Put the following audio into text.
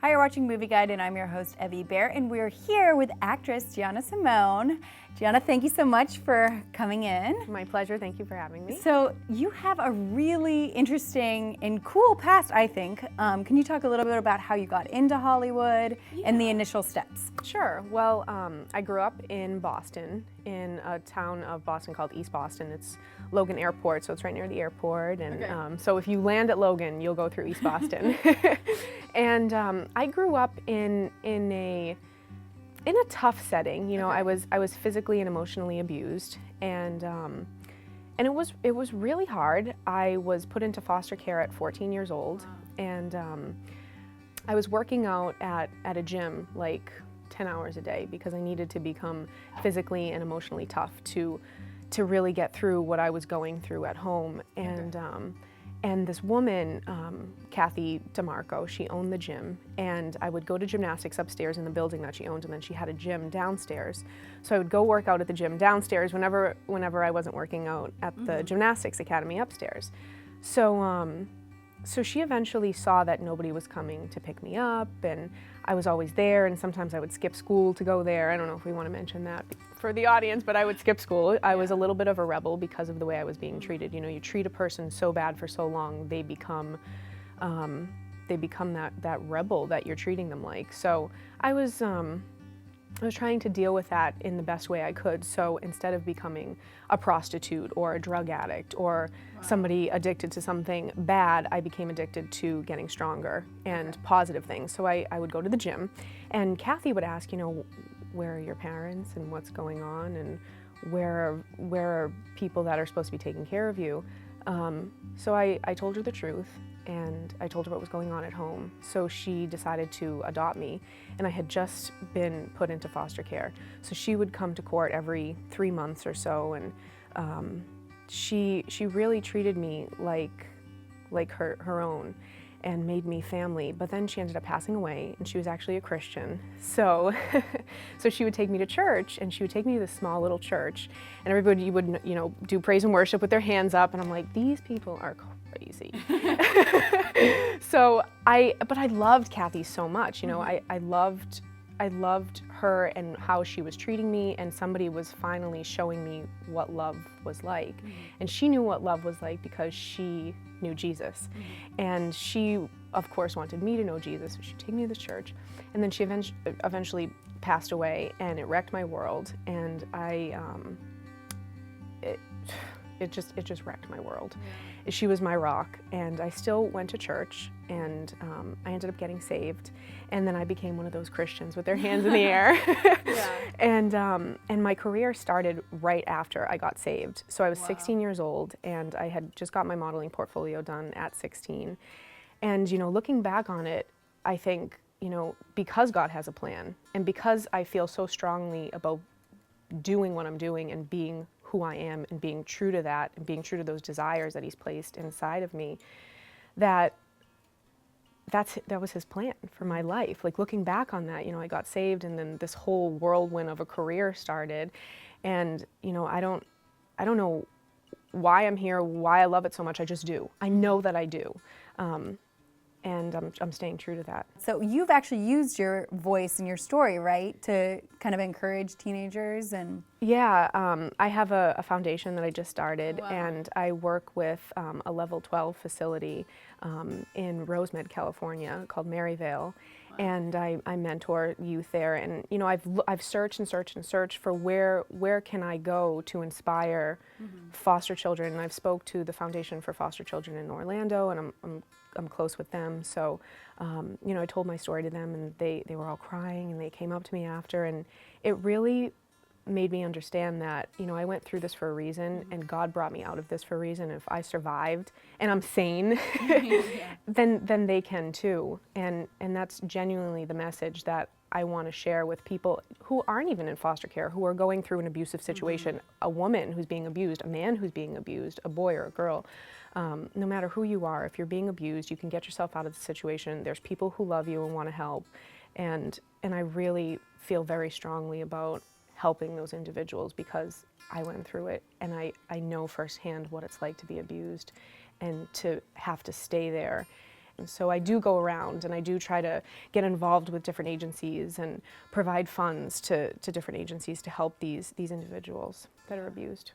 Hi, you're watching Movie Guide, and I'm your host, Evie Bear, and we're here with actress Gianna Simone. Gianna, thank you so much for coming in. My pleasure. Thank you for having me. So you have a really interesting and cool past, I think. Can you talk a little bit about how you got into Hollywood and the initial steps? Sure. Well, I grew up in Boston, in a town of Boston called East Boston. It's Logan Airport, so it's right near the airport. And so if you land at Logan, you'll go through East Boston. And I grew up in a tough setting. You know, I was physically and emotionally abused, and it was really hard. I was put into foster care at 14 years old, and I was working out at a gym like 10 hours a day because I needed to become physically and emotionally tough to really get through what I was going through at home. And this woman, Kathy DeMarco, she owned the gym, and I would go to gymnastics upstairs in the building that she owned, and then she had a gym downstairs. So I would go work out at the gym downstairs whenever I wasn't working out at the gymnastics academy upstairs. So she eventually saw that nobody was coming to pick me up, and I was always there, and sometimes I would skip school to go there. I don't know if we want to mention that for the audience, but I would skip school. I was a little bit of a rebel because of the way I was being treated. You know, you treat a person so bad for so long, they become that rebel that you're treating them like. So I was trying to deal with that in the best way I could. So instead of becoming a prostitute or a drug addict or somebody addicted to something bad, I became addicted to getting stronger and positive things. So I would go to the gym, and Kathy would ask, you know, where are your parents and what's going on, and where are people that are supposed to be taking care of you? So I told her the truth, and I told her what was going on at home. So she decided to adopt me, and I had just been put into foster care. So she would come to court every 3 months or so, and she really treated me like her own, and made me family. But then she ended up passing away, and she was actually a Christian. So so she would take me to church, and she would take me to this small little church, and everybody would, you know, do praise and worship with their hands up, and I'm like, these people are crazy. But I loved Kathy so much, you know. I loved her and how she was treating me, and somebody was finally showing me what love was like. And she knew what love was like because she knew Jesus. And she, of course, wanted me to know Jesus, so she'd take me to the church. And then she eventually passed away, and it wrecked my world. And it just wrecked my world. She was my rock, and I still went to church, and I ended up getting saved, and then I became one of those Christians with their hands in the air. And my career started right after I got saved. So I was 16 years old, and I had just got my modeling portfolio done at 16. And, you know, looking back on it, I think, you know, because God has a plan, and because I feel so strongly about doing what I'm doing and being who I am and being true to that and being true to those desires that He's placed inside of me, that was His plan for my life. Like, looking back on that, you know, I got saved, and then this whole whirlwind of a career started, and, you know, I don't know why I'm here, why I love it so much. I just do. I know that I do. And I'm staying true to that. So you've actually used your voice and your story, right, to kind of encourage teenagers and... Yeah, I have a foundation that I just started, and I work with a level 12 facility in Rosemead, California, called Maryvale. And I mentor youth there, and, you know, I've searched and searched and searched for where can I go to inspire foster children. And I've spoke to the Foundation for Foster Children in Orlando, and I'm close with them. So, you know, I told my story to them, and they were all crying, and they came up to me after, and it really made me understand that, you know, I went through this for a reason, and God brought me out of this for a reason. If I survived and I'm sane, then they can too. And that's genuinely the message that I want to share with people who aren't even in foster care, who are going through an abusive situation, a woman who's being abused, a man who's being abused, a boy or a girl. No matter who you are, if you're being abused, you can get yourself out of the situation. There's people who love you and want to help. And I really feel very strongly about helping those individuals because I went through it, and I know firsthand what it's like to be abused. and to have to stay there. And so I do go around and I do try to get involved with different agencies and provide funds to different agencies to help these individuals that are abused.